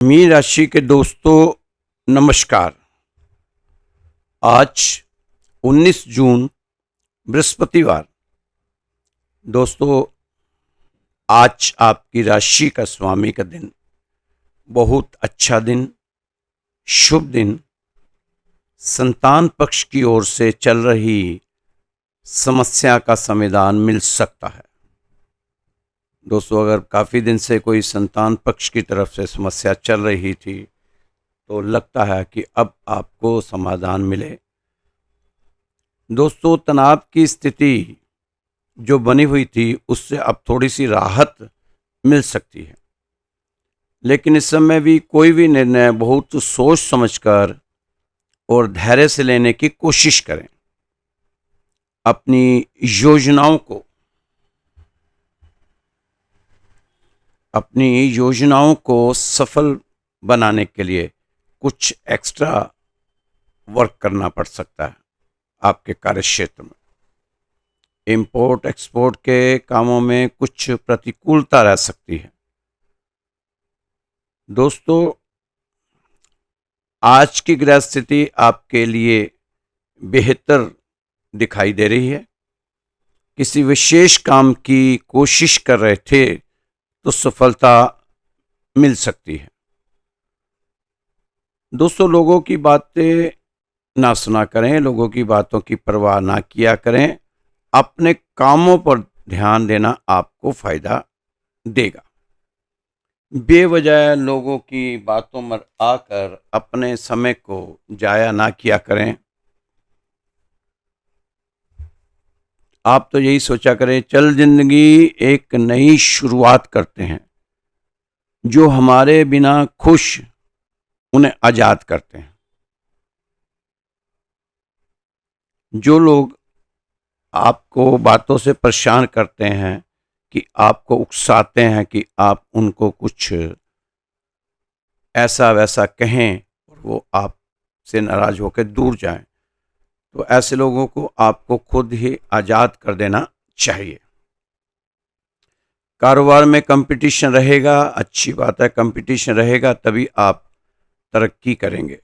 Mean राशि के दोस्तों, नमस्कार। आज 19 जून बृहस्पतिवार। दोस्तों, आज आपकी राशि का स्वामी का दिन बहुत अच्छा दिन, शुभ दिन। संतान पक्ष की ओर से चल रही समस्या का समाधान मिल सकता है। दोस्तों, अगर काफ़ी दिन से कोई संतान पक्ष की तरफ से समस्या चल रही थी तो लगता है कि अब आपको समाधान मिले। दोस्तों, तनाव की स्थिति जो बनी हुई थी उससे अब थोड़ी सी राहत मिल सकती है, लेकिन इस समय भी कोई भी निर्णय बहुत सोच समझकर और धैर्य से लेने की कोशिश करें। अपनी योजनाओं को सफल बनाने के लिए कुछ एक्स्ट्रा वर्क करना पड़ सकता है। आपके कार्य क्षेत्र में इंपोर्ट एक्सपोर्ट के कामों में कुछ प्रतिकूलता रह सकती है। दोस्तों, आज की ग्रह स्थिति आपके लिए बेहतर दिखाई दे रही है। किसी विशेष काम की कोशिश कर रहे थे तो सफलता मिल सकती है। दोस्तों, लोगों की बातें ना सुना करें, लोगों की बातों की परवाह ना किया करें। अपने कामों पर ध्यान देना आपको फायदा देगा। बेवजह लोगों की बातों में आकर अपने समय को जाया ना किया करें। आप तो यही सोचा करें, चल जिंदगी एक नई शुरुआत करते हैं। जो हमारे बिना खुश, उन्हें आजाद करते हैं। जो लोग आपको बातों से परेशान करते हैं, कि आपको उकसाते हैं कि आप उनको कुछ ऐसा वैसा कहें और वो आपसे नाराज होकर दूर जाएं, तो ऐसे लोगों को आपको खुद ही आजाद कर देना चाहिए। कारोबार में कंपटीशन रहेगा, अच्छी बात है, कंपटीशन रहेगा तभी आप तरक्की करेंगे।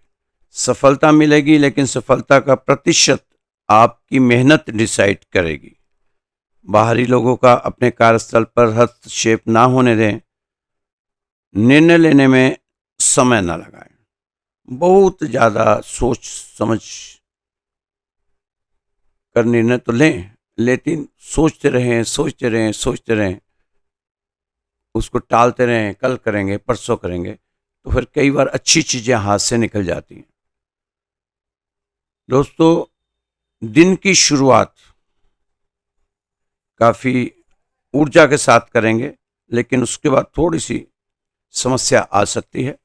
सफलता मिलेगी, लेकिन सफलता का प्रतिशत आपकी मेहनत डिसाइड करेगी। बाहरी लोगों का अपने कार्यस्थल पर हस्तक्षेप ना होने दें। निर्णय लेने में समय ना लगाएं। बहुत ज़्यादा सोच समझ कर निर्णय तो लें, लेकिन सोचते रहें, उसको टालते रहें, कल करेंगे, परसों करेंगे, तो फिर कई बार अच्छी चीज़ें हाथ से निकल जाती हैं। दोस्तों, दिन की शुरुआत काफ़ी ऊर्जा के साथ करेंगे, लेकिन उसके बाद थोड़ी सी समस्या आ सकती है।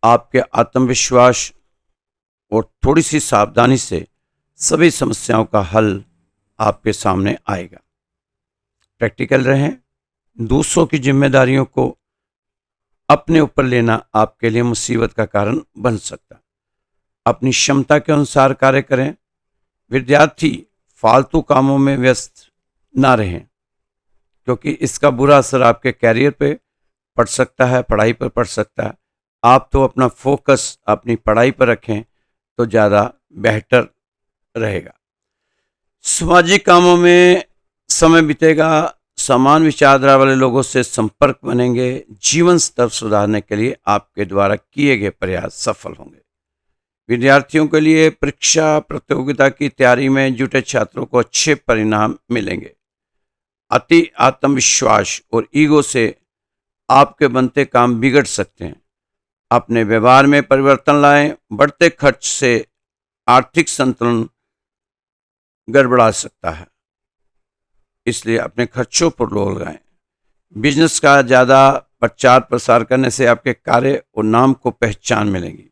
आपके आत्मविश्वास और थोड़ी सी सावधानी से सभी समस्याओं का हल आपके सामने आएगा। प्रैक्टिकल रहें। दूसरों की जिम्मेदारियों को अपने ऊपर लेना आपके लिए मुसीबत का कारण बन सकता है। अपनी क्षमता के अनुसार कार्य करें। विद्यार्थी फालतू कामों में व्यस्त ना रहें, क्योंकि इसका बुरा असर आपके कैरियर पे पड़ सकता है, पढ़ाई पर पड़ सकता है। आप तो अपना फोकस अपनी पढ़ाई पर रखें तो ज़्यादा बेहतर रहेगा। सामाजिक कामों में समय बीतेगा। समान विचारधारा वाले लोगों से संपर्क बनेंगे। जीवन स्तर सुधारने के लिए आपके द्वारा किए गए प्रयास सफल होंगे। विद्यार्थियों के लिए परीक्षा प्रतियोगिता की तैयारी में जुटे छात्रों को अच्छे परिणाम मिलेंगे। अति आत्मविश्वास और ईगो से आपके बनते काम बिगड़ सकते हैं। अपने व्यवहार में परिवर्तन लाएं। बढ़ते खर्च से आर्थिक संतुलन गड़बड़ा सकता है, इसलिए अपने खर्चों पर रोक लगाएं। बिजनेस का ज़्यादा प्रचार प्रसार करने से आपके कार्य और नाम को पहचान मिलेगी।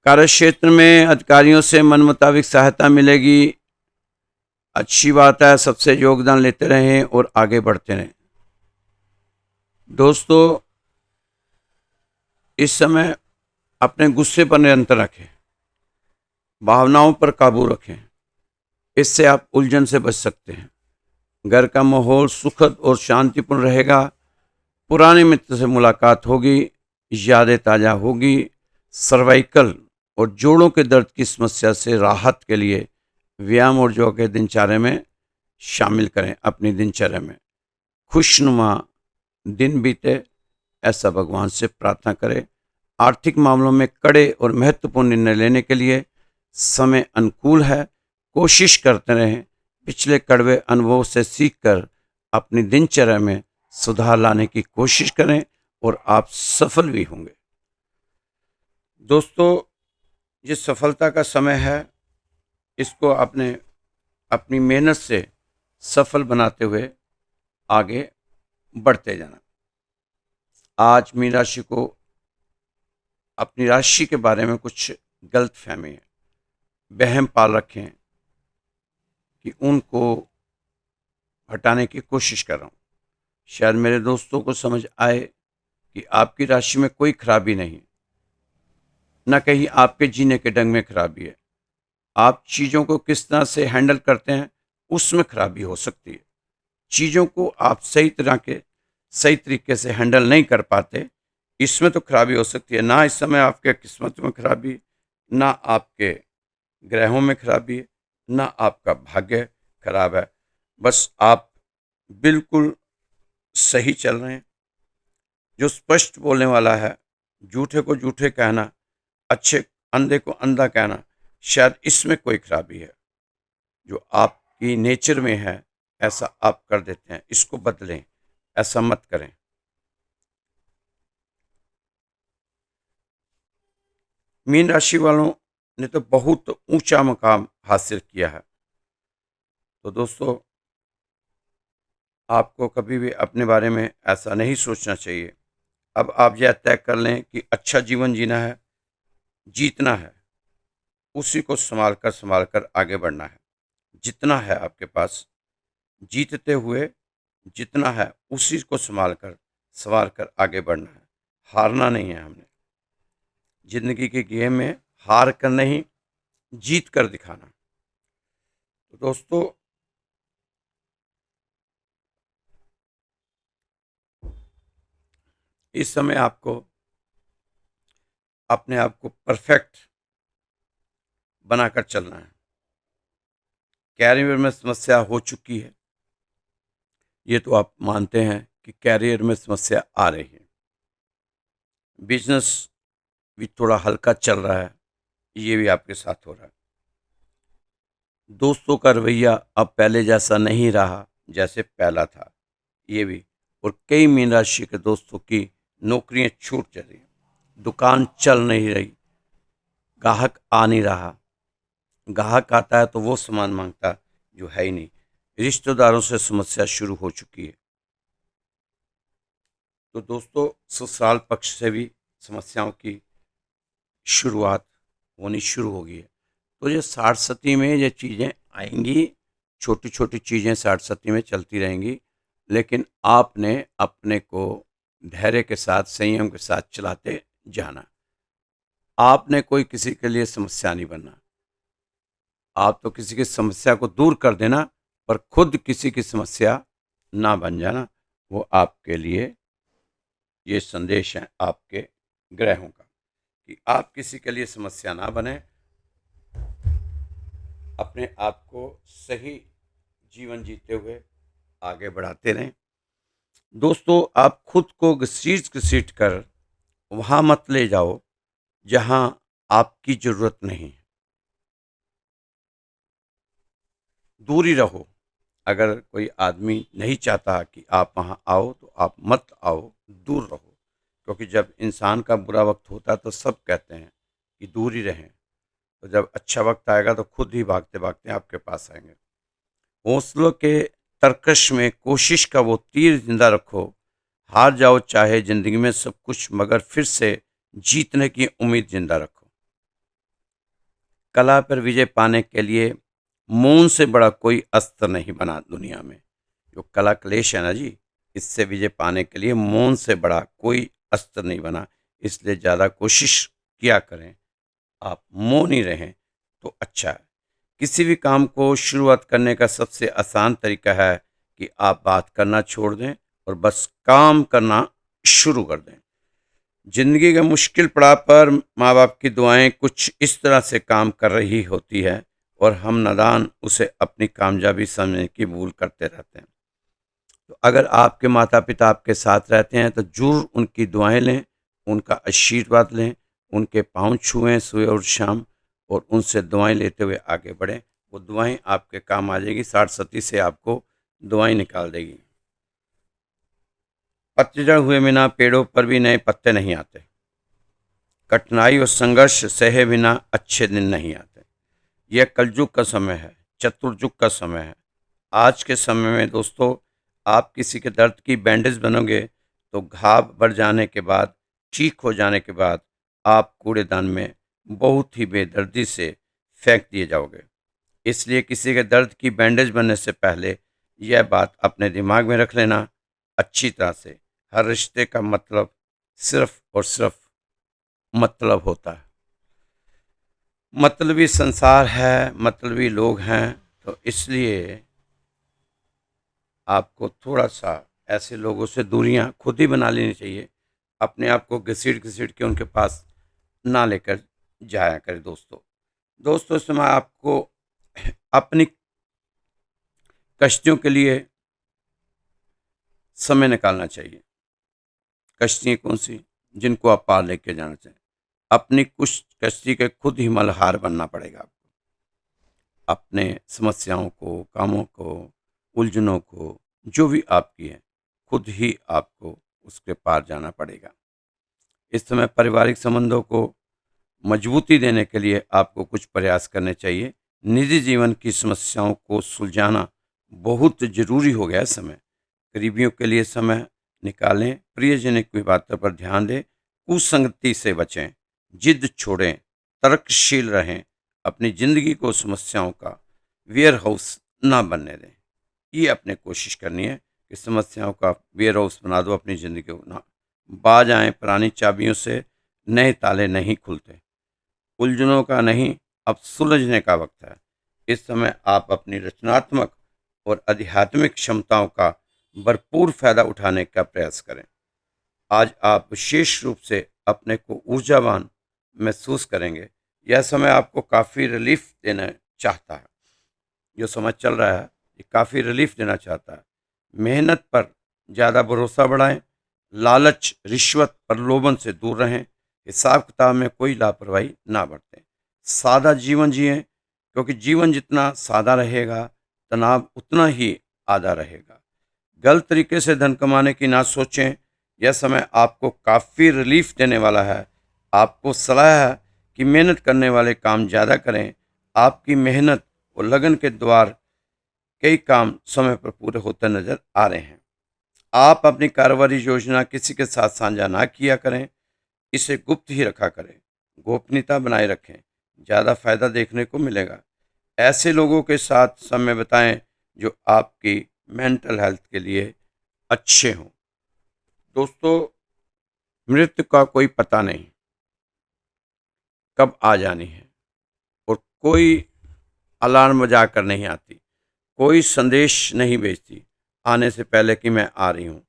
कार्य क्षेत्र में अधिकारियों से मन मुताबिक सहायता मिलेगी। अच्छी बात है, सबसे योगदान लेते रहें और आगे बढ़ते रहें। दोस्तों, इस समय अपने गुस्से पर नियंत्रण रखें। भावनाओं पर काबू रखें, इससे आप उलझन से बच सकते हैं। घर का माहौल सुखद और शांतिपूर्ण रहेगा। पुराने मित्र से मुलाकात होगी, यादें ताज़ा होगी। सर्वाइकल और जोड़ों के दर्द की समस्या से राहत के लिए व्यायाम और योग के दिनचर्या में शामिल करें। अपनी दिनचर्या में खुशनुमा दिन बीते, ऐसा भगवान से प्रार्थना करें। आर्थिक मामलों में कड़े और महत्वपूर्ण निर्णय लेने के लिए समय अनुकूल है। कोशिश करते रहें, पिछले कड़वे अनुभवों से सीखकर अपनी दिनचर्या में सुधार लाने की कोशिश करें और आप सफल भी होंगे। दोस्तों, ये सफलता का समय है, इसको आपने अपनी मेहनत से सफल बनाते हुए आगे बढ़ते जाना। आज मीन राशि को अपनी राशि के बारे में कुछ गलत फहमी है, वहम पाल रखे हैं कि उनको हटाने की कोशिश कर रहा हूँ। शायद मेरे दोस्तों को समझ आए कि आपकी राशि में कोई खराबी नहीं, न कहीं आपके जीने के ढंग में खराबी है। आप चीज़ों को किस तरह से हैंडल करते हैं उसमें खराबी हो सकती है। चीज़ों को आप सही तरीके से हैंडल नहीं कर पाते, इसमें तो खराबी हो सकती है। ना इस समय आपके किस्मत में खराबी, ना आपके ग्रहों में खराबी है, ना आपका भाग्य खराब है। बस आप बिल्कुल सही चल रहे हैं। जो स्पष्ट बोलने वाला है, झूठे को झूठे कहना, अच्छे अंधे को अंधा कहना, शायद इसमें कोई खराबी है। जो आपकी नेचर में है ऐसा आप कर देते हैं, इसको बदलें, ऐसा मत करें। मीन राशि वालों ने तो बहुत ऊंचा मुकाम हासिल किया है। तो दोस्तों, आपको कभी भी अपने बारे में ऐसा नहीं सोचना चाहिए। अब आप यह तय कर लें कि अच्छा जीवन जीना है, जीतना है, उसी को संभाल कर आगे बढ़ना है। जितना है आपके पास, जीतते हुए जितना है उसी को संभाल कर आगे बढ़ना है। हारना नहीं है हमने। जिंदगी के गेम में हार कर नहीं, जीत कर दिखाना। तो दोस्तों, इस समय आपको अपने आप को परफेक्ट बनाकर चलना है। कैरियर में समस्या हो चुकी है, ये तो आप मानते हैं कि कैरियर में समस्या आ रही है। बिजनेस भी थोड़ा हल्का चल रहा है, ये भी आपके साथ हो रहा है। दोस्तों का रवैया अब पहले जैसा नहीं रहा जैसे पहला था, ये भी। और कई मीन राशि के दोस्तों की नौकरियां छूट जा रही, दुकान चल नहीं रही, ग्राहक आ नहीं रहा। ग्राहक आता है तो वो सामान मांगता जो है ही नहीं। रिश्तेदारों से समस्या शुरू हो चुकी है। तो दोस्तों, ससुराल पक्ष से भी समस्याओं की शुरुआत होनी शुरू हो गई है। तो ये साठ सती में ये चीज़ें आएंगी, छोटी छोटी चीज़ें साठ सती में चलती रहेंगी, लेकिन आपने अपने को धैर्य के साथ, संयम के साथ चलाते जाना। आपने कोई किसी के लिए समस्या नहीं बनना। आप तो किसी की समस्या को दूर कर देना, पर खुद किसी की समस्या ना बन जाना। वो आपके लिए ये संदेश है आपके ग्रहों का कि आप किसी के लिए समस्या ना बने, अपने आप को सही जीवन जीते हुए आगे बढ़ाते रहें। दोस्तों, आप खुद को घसीट कर वहाँ मत ले जाओ जहाँ आपकी ज़रूरत नहीं है। दूरी रहो। अगर कोई आदमी नहीं चाहता कि आप वहाँ आओ तो आप मत आओ, दूर रहो। क्योंकि जब इंसान का बुरा वक्त होता है तो सब कहते हैं कि दूर ही रहें, तो जब अच्छा वक्त आएगा तो खुद ही भागते भागते आपके पास आएंगे। हौसलों के तरकश में कोशिश का वो तीर जिंदा रखो। हार जाओ चाहे जिंदगी में सब कुछ, मगर फिर से जीतने की उम्मीद जिंदा रखो। कला पर विजय पाने के लिए मौन से बड़ा कोई अस्त्र नहीं बना दुनिया में। जो कला क्लेश है ना जी, इससे विजय पाने के लिए मौन से बड़ा कोई अस्त्र नहीं बना। इसलिए ज़्यादा कोशिश किया करें, आप मौन ही रहें तो अच्छा है। किसी भी काम को शुरुआत करने का सबसे आसान तरीका है कि आप बात करना छोड़ दें और बस काम करना शुरू कर दें। जिंदगी के मुश्किल पड़ाव पर माँ बाप की दुआएं कुछ इस तरह से काम कर रही होती है और हम नादान उसे अपनी कामयाबी समझने की भूल करते रहते हैं। तो अगर आपके माता पिता आपके साथ रहते हैं तो जरूर उनकी दुआएं लें, उनका आशीर्वाद लें, उनके पाँव छुएं सुबह और शाम और उनसे दुआएं लेते हुए आगे बढ़ें। वो दुआएं आपके काम आ जाएगी, सरस्वती से आपको दुआएं निकाल देगी। पतझड़ हुए बिना पेड़ों पर भी नए पत्ते नहीं आते। कठिनाई और संघर्ष सहे बिना अच्छे दिन नहीं आते। यह कलयुग का समय है, चतुर्युग का समय है। आज के समय में दोस्तों, आप किसी के दर्द की बैंडेज बनोगे तो घाव बढ़ जाने के बाद, ठीक हो जाने के बाद आप कूड़ेदान में बहुत ही बेदर्दी से फेंक दिए जाओगे। इसलिए किसी के दर्द की बैंडेज बनने से पहले यह बात अपने दिमाग में रख लेना अच्छी तरह से, हर रिश्ते का मतलब सिर्फ और सिर्फ मतलब होता है। मतलबी संसार है, मतलबी लोग हैं, तो इसलिए आपको थोड़ा सा ऐसे लोगों से दूरियां खुद ही बना लेनी चाहिए। अपने आप को घसीट घसीट के उनके पास ना लेकर जाया करें। दोस्तों इस समय आपको अपनी कश्तियों के लिए समय निकालना चाहिए। कश्तियाँ कौन सी? जिनको आप पार लेके जाना चाहिए। अपनी कुछ कश्ती के खुद ही मल्हार बनना पड़ेगा आपको। अपने समस्याओं को, कामों को, उलझनों को, जो भी आपकी है, खुद ही आपको उसके पार जाना पड़ेगा। इस समय पारिवारिक संबंधों को मजबूती देने के लिए आपको कुछ प्रयास करने चाहिए। निजी जीवन की समस्याओं को सुलझाना बहुत जरूरी हो गया है समय। करीबियों के लिए समय निकालें, प्रियजनों की बातों पर ध्यान दें, कुसंगति से बचें, जिद छोड़ें, तर्कशील रहें। अपनी जिंदगी को समस्याओं का वेयर हाउस ना बनने दें। ये अपने कोशिश करनी है कि समस्याओं का वेयर हाउस बना दो अपनी जिंदगी को ना। बाज आएं पुरानी चाबियों से, नए ताले नहीं खुलते। उलझनों का नहीं, अब सुलझने का वक्त है। इस समय आप अपनी रचनात्मक और आध्यात्मिक क्षमताओं का भरपूर फायदा उठाने का प्रयास करें। आज आप विशेष रूप से अपने को ऊर्जावान महसूस करेंगे। यह समय आपको काफ़ी रिलीफ देना चाहता है। जो समय चल रहा है ये काफ़ी रिलीफ देना चाहता है। मेहनत पर ज़्यादा भरोसा बढ़ाएं, लालच, रिश्वत, प्रलोभन से दूर रहें। हिसाब किताब में कोई लापरवाही ना बरतें। सादा जीवन जिएं, क्योंकि जीवन जितना सादा रहेगा तनाव उतना ही आधा रहेगा। गलत तरीके से धन कमाने की ना सोचें। यह समय आपको काफ़ी रिलीफ देने वाला है। आपको सलाह है कि मेहनत करने वाले काम ज़्यादा करें। आपकी मेहनत और लगन के द्वार कई काम समय पर पूरे होते नजर आ रहे हैं। आप अपनी कारोबारी योजना किसी के साथ साझा ना किया करें, इसे गुप्त ही रखा करें, गोपनीयता बनाए रखें, ज़्यादा फायदा देखने को मिलेगा। ऐसे लोगों के साथ समय बिताएं जो आपकी मेंटल हेल्थ के लिए अच्छे हों। दोस्तों, मृत्यु का कोई पता नहीं कब आ जानी है और कोई अलार्म बजा कर नहीं आती, कोई संदेश नहीं भेजती आने से पहले कि मैं आ रही हूँ,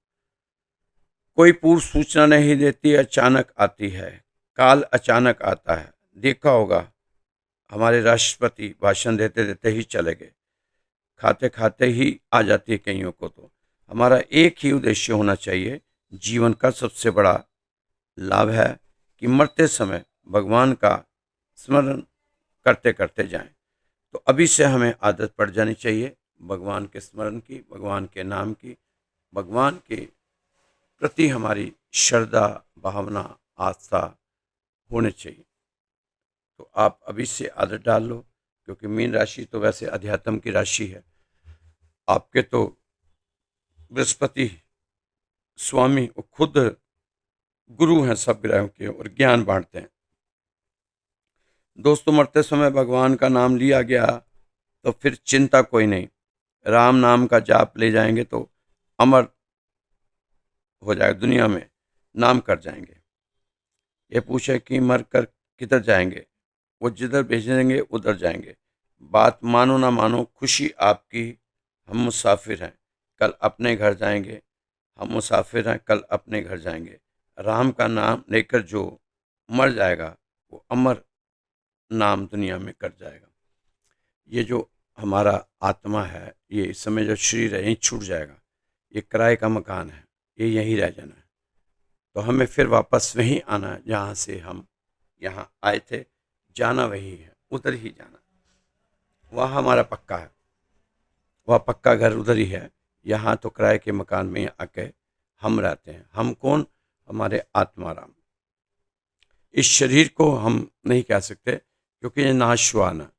कोई पूर्व सूचना नहीं देती, अचानक आती है। काल अचानक आता है। देखा होगा हमारे राष्ट्रपति भाषण देते देते ही चले गए, खाते खाते ही आ जाती है कईयों को। तो हमारा एक ही उद्देश्य होना चाहिए। जीवन का सबसे बड़ा लाभ है कि मरते समय भगवान का स्मरण करते करते जाएं। तो अभी से हमें आदत पड़ जानी चाहिए भगवान के स्मरण की, भगवान के नाम की, भगवान के प्रति हमारी श्रद्धा, भावना, आस्था होनी चाहिए। तो आप अभी से आदत डाल लो, क्योंकि मीन राशि तो वैसे अध्यात्म की राशि है। आपके तो बृहस्पति स्वामी वो खुद गुरु हैं सब ग्रहों के और ज्ञान बांटते हैं। दोस्तों, मरते समय भगवान का नाम लिया गया तो फिर चिंता कोई नहीं। राम नाम का जाप ले जाएंगे तो अमर हो जाएगा, दुनिया में नाम कर जाएंगे। ये पूछे कि मर कर किधर जाएंगे, वो जिधर भेजेंगे उधर जाएंगे। बात मानो ना मानो, खुशी आपकी, हम मुसाफिर हैं। कल अपने घर जाएंगे, हम मुसाफिर हैं, कल अपने घर जाएंगे। राम का नाम लेकर जो मर जाएगा वो अमर नाम दुनिया में कर जाएगा। ये जो हमारा आत्मा है, ये इस समय जो शरीर है यहीं छूट जाएगा। ये किराए का मकान है, ये यहीं रह जाना है। तो हमें फिर वापस वहीं आना है जहाँ से हम यहाँ आए थे। जाना वही है, उधर ही जाना। वहाँ हमारा पक्का है, वह पक्का घर उधर ही है। यहाँ तो किराए के मकान में आके हम रहते हैं। हम कौन? हमारे आत्माराम। इस शरीर को हम नहीं कह सकते क्योंकि ये नाशवान है।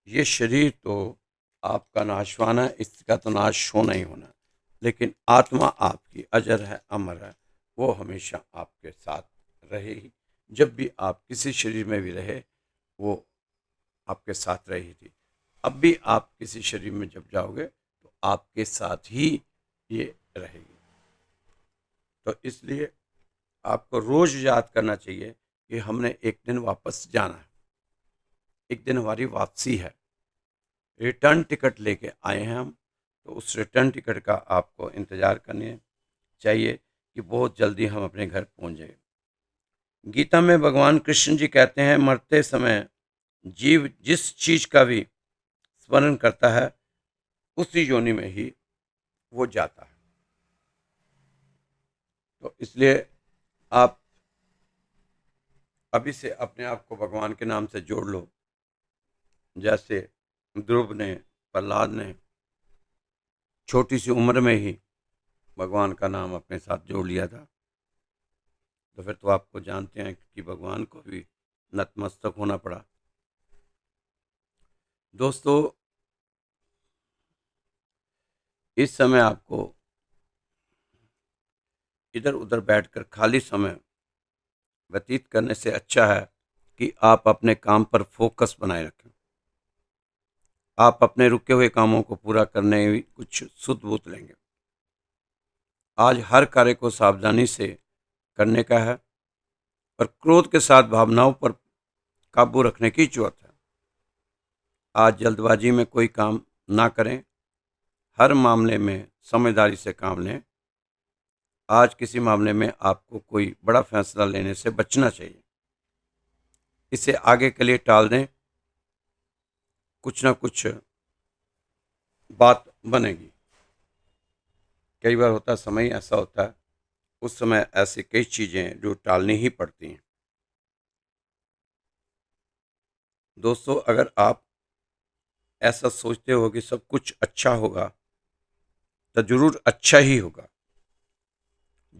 ये शरीर तो आपका नाशवान है, इसका तो नाश होना ही होना। लेकिन आत्मा आपकी अजर है, अमर है, वो हमेशा आपके साथ रहेगी। जब भी आप किसी शरीर में भी रहे, वो आपके साथ रही थी। अब भी आप किसी शरीर में जब जाओगे तो आपके साथ ही ये रहेगी। तो इसलिए आपको रोज याद करना चाहिए कि हमने एक दिन वापस जाना है, एक दिन हमारी वापसी है। रिटर्न टिकट लेके आए हैं हम, तो उस रिटर्न टिकट का आपको इंतज़ार करने चाहिए कि बहुत जल्दी हम अपने घर पहुंच जाए। गीता में भगवान कृष्ण जी कहते हैं, मरते समय जीव जिस चीज का भी स्मरण करता है उसी योनि में ही वो जाता है। तो इसलिए आप अभी से अपने आप को भगवान के नाम से जोड़ लो। जैसे ध्रुव ने, प्रहलाद ने छोटी सी उम्र में ही भगवान का नाम अपने साथ जोड़ लिया था। तो फिर तो आपको जानते हैं कि भगवान को भी नतमस्तक होना पड़ा। दोस्तों, इस समय आपको इधर उधर बैठकर खाली समय व्यतीत करने से अच्छा है कि आप अपने काम पर फोकस बनाए रखें। आप अपने रुके हुए कामों को पूरा करने में कुछ सुध बूत लेंगे। आज हर कार्य को सावधानी से करने का है और क्रोध के साथ भावनाओं पर काबू रखने की जरूरत है। आज जल्दबाजी में कोई काम ना करें, हर मामले में समझदारी से काम लें। आज किसी मामले में आपको कोई बड़ा फैसला लेने से बचना चाहिए, इसे आगे के लिए टाल दें। कुछ ना कुछ बात बनेगी। कई बार होता, समय ऐसा होता है, उस समय ऐसी कई चीजें जो टालनी ही पड़ती हैं। दोस्तों, अगर आप ऐसा सोचते हो कि सब कुछ अच्छा होगा तो जरूर अच्छा ही होगा।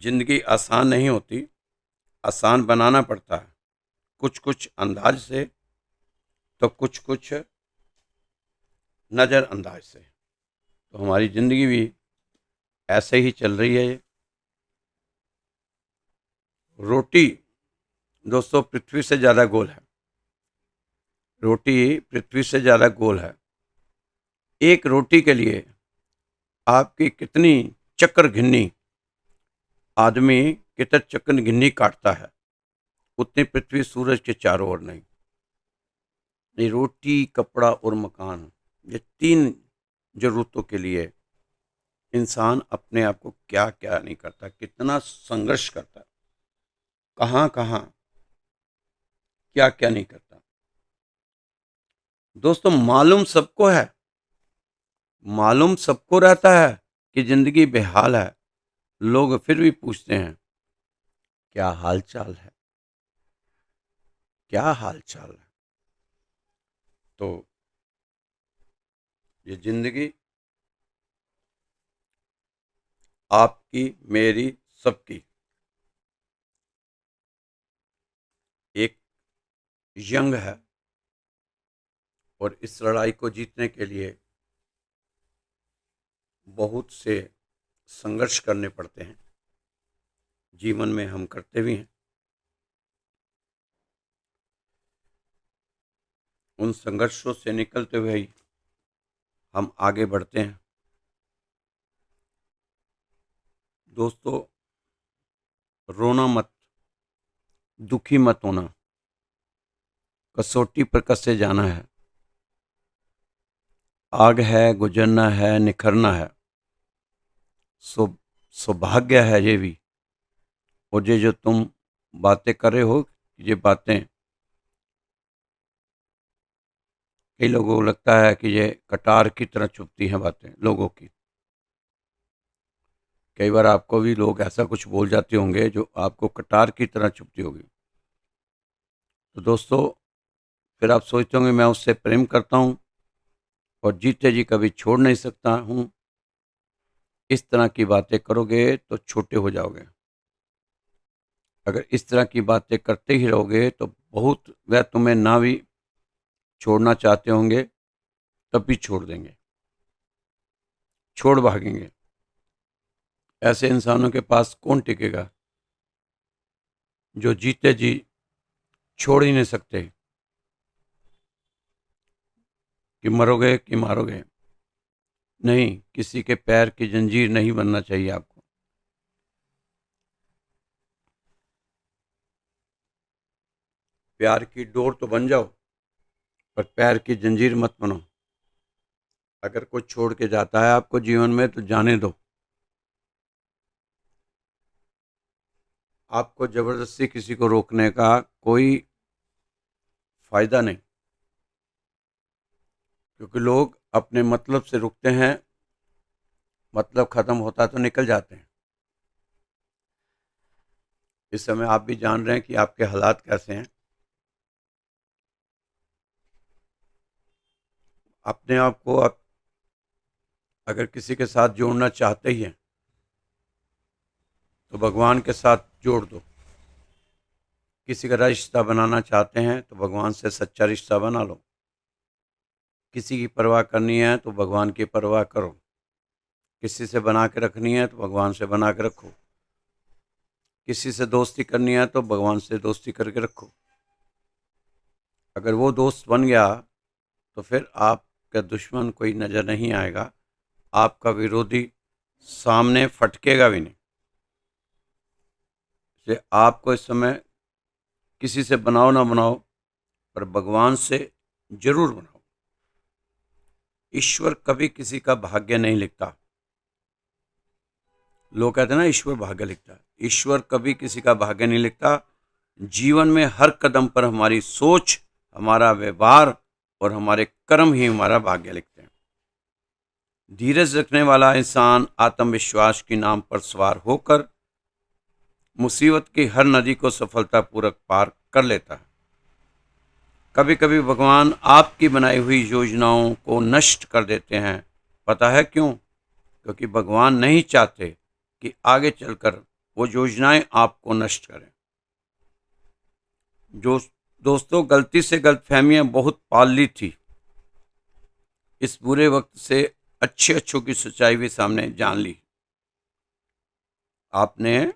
जिंदगी आसान नहीं होती, आसान बनाना पड़ता है, कुछ कुछ अंदाज से तो कुछ कुछ नज़रअंदाज से। तो हमारी ज़िंदगी भी ऐसे ही चल रही है। रोटी दोस्तों पृथ्वी से ज़्यादा गोल है, रोटी पृथ्वी से ज़्यादा गोल है। एक रोटी के लिए आपकी कितनी चक्कर घिन्नी, आदमी कितना चक्कर घिन्नी काटता है, उतनी पृथ्वी सूरज के चारों ओर नहीं। ये रोटी, कपड़ा और मकान, ये तीन जरूरतों के लिए इंसान अपने आप को क्या क्या नहीं करता, कितना संघर्ष करता है, कहाँ कहाँ क्या क्या नहीं करता। दोस्तों, मालूम सबको है, मालूम सबको रहता है कि जिंदगी बेहाल है। लोग फिर भी पूछते हैं, क्या हाल चाल है, क्या हाल चाल है। तो ये जिंदगी आपकी, मेरी, सबकी एक जंग है और इस लड़ाई को जीतने के लिए बहुत से संघर्ष करने पड़ते हैं। जीवन में हम करते भी हैं। उन संघर्षों से निकलते हुए ही हम आगे बढ़ते हैं। दोस्तों, रोना मत, दुखी मत होना, कसौटी पर कसे जाना है। आग है, गुजरना है, निखरना है। सो सौभाग्य है ये भी। और ये जो तुम बातें कर रहे हो, ये बातें कई लोगों को लगता है कि ये कटार की तरह चुभती हैं बातें लोगों की। कई बार आपको भी लोग ऐसा कुछ बोल जाते होंगे जो आपको कटार की तरह चुभती होगी। तो दोस्तों, फिर आप सोचते होंगे मैं उससे प्रेम करता हूँ और जीते जी कभी छोड़ नहीं सकता हूँ। इस तरह की बातें करोगे तो छोटे हो जाओगे। अगर इस तरह की बातें करते ही रहोगे तो बहुत वह तुम्हें ना भी छोड़ना चाहते होंगे तब भी छोड़ देंगे, छोड़ भागेंगे। ऐसे इंसानों के पास कौन टिकेगा जो जीते जी छोड़ ही नहीं सकते कि मरोगे कि मारोगे। नहीं, किसी के पैर की जंजीर नहीं बनना चाहिए आपको। प्यार की डोर तो बन जाओ, पर पैर की जंजीर मत बनो। अगर कोई छोड़ के जाता है आपको जीवन में तो जाने दो। आपको जबरदस्ती किसी को रोकने का कोई फायदा नहीं, क्योंकि लोग अपने मतलब से रुकते हैं, मतलब खत्म होता तो निकल जाते हैं। इस समय आप भी जान रहे हैं कि आपके हालात कैसे हैं। अपने आप को आप अगर किसी के साथ जोड़ना चाहते ही हैं तो भगवान के साथ जोड़ दो। किसी का रिश्ता बनाना चाहते हैं तो भगवान से सच्चा रिश्ता बना लो। किसी की परवाह करनी है तो भगवान की परवाह करो। किसी से बना के रखनी है तो भगवान से बना के रखो। किसी से दोस्ती करनी है तो भगवान से दोस्ती करके रखो। अगर वो दोस्त बन गया तो फिर आपका दुश्मन कोई नज़र नहीं आएगा, आपका विरोधी सामने फटकेगा भी नहीं। इसलिए आपको इस समय किसी से बनाओ ना बनाओ, पर भगवान से जरूर बनाओ। ईश्वर कभी किसी का भाग्य नहीं लिखता। लोग कहते हैं ना ईश्वर भाग्य लिखता है। ईश्वर कभी किसी का भाग्य नहीं लिखता। जीवन में हर कदम पर हमारी सोच, हमारा व्यवहार और हमारे कर्म ही हमारा भाग्य लिखते हैं। धीरज रखने वाला इंसान आत्मविश्वास के नाम पर सवार होकर मुसीबत की हर नदी को सफलतापूर्वक पार कर लेता है। कभी कभी भगवान आपकी बनाई हुई योजनाओं को नष्ट कर देते हैं। पता है क्यों? क्योंकि भगवान नहीं चाहते कि आगे चलकर वो योजनाएं आपको नष्ट करें। जो दोस्तों, गलती से गलतफहमियां बहुत पाल ली थी। इस बुरे वक्त से अच्छे अच्छों की सच्चाई भी सामने जान ली। आपने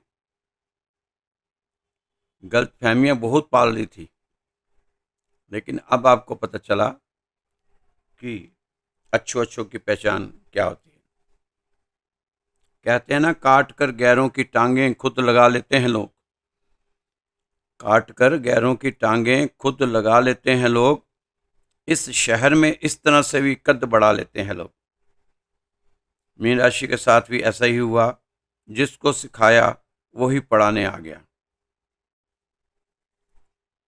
गलतफहमियां बहुत पाल ली थी, लेकिन अब आपको पता चला कि अच्छों अच्छों की पहचान क्या होती है। कहते हैं ना, काट कर गैरों की टांगें खुद लगा लेते हैं लोग। काट कर गैरों की टांगें खुद लगा लेते हैं लोग। इस शहर में इस तरह से भी कद बढ़ा लेते हैं लोग। मीन राशि के साथ भी ऐसा ही हुआ। जिसको सिखाया वही पढ़ाने आ गया।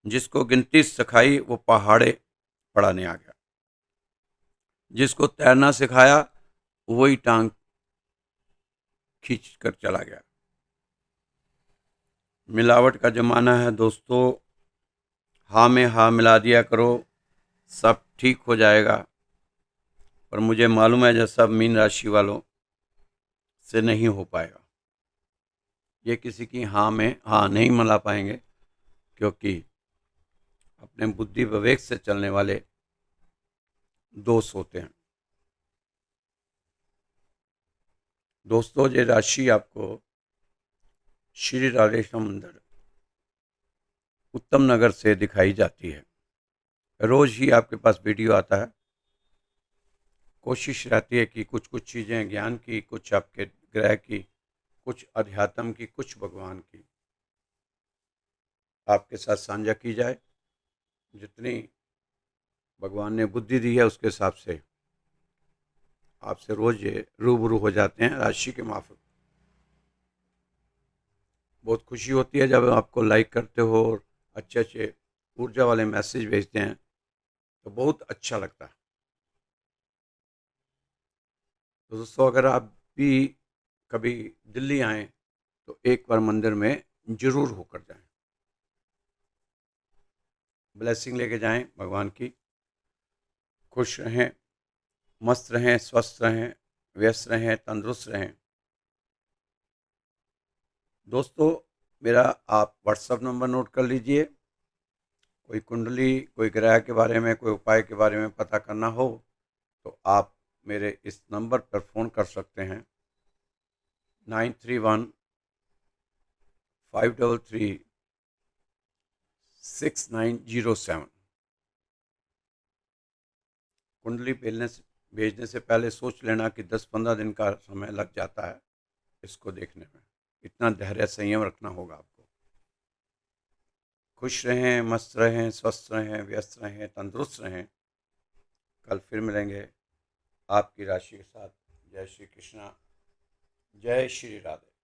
जिसको गिनती सिखाई वो पहाड़े पढ़ाने आ गया। जिसको तैरना सिखाया वही टांग खींच कर चला गया। मिलावट का जमाना है दोस्तों। हाँ में हाँ मिला दिया करो, सब ठीक हो जाएगा। पर मुझे मालूम है जब सब मीन राशि वालों से नहीं हो पाएगा। ये किसी की हाँ में हाँ नहीं मिला पाएंगे, क्योंकि अपने बुद्धि विवेक से चलने वाले दोस्त होते हैं। दोस्तों, ये राशि आपको श्री राधेश्याम मंदिर उत्तम नगर से दिखाई जाती है। रोज ही आपके पास वीडियो आता है। कोशिश रहती है कि कुछ कुछ चीज़ें ज्ञान की, कुछ आपके ग्रह की, कुछ अध्यात्म की, कुछ भगवान की आपके साथ साझा की जाए। जितनी भगवान ने बुद्धि दी है उसके हिसाब से आपसे रोज ये रूबरू हो जाते हैं राशि के माफक। बहुत खुशी होती है जब आपको लाइक करते हो और अच्छे अच्छे ऊर्जा वाले मैसेज भेजते हैं, तो बहुत अच्छा लगता है। तो दोस्तों, अगर आप भी कभी दिल्ली आएँ तो एक बार मंदिर में ज़रूर होकर जाएँ। ब्लेसिंग लेके जाएँ भगवान की। खुश रहें, मस्त रहें, स्वस्थ रहें, व्यस्त रहें, तंदुरुस्त रहें। दोस्तों, मेरा आप व्हाट्सएप नंबर नोट कर लीजिए। कोई कुंडली, कोई ग्रह के बारे में, कोई उपाय के बारे में पता करना हो तो आप मेरे इस नंबर पर फ़ोन कर सकते हैं, 9315336907। कुंडली भेजने से पहले सोच लेना कि 10-15 दिन का समय लग जाता है इसको देखने में। इतना धैर्य संयम रखना होगा आपको। खुश रहें, मस्त रहें, स्वस्थ रहें, व्यस्त रहें, तंदुरुस्त रहें। कल फिर मिलेंगे आपकी राशि के साथ। जय श्री कृष्णा, जय श्री राधे।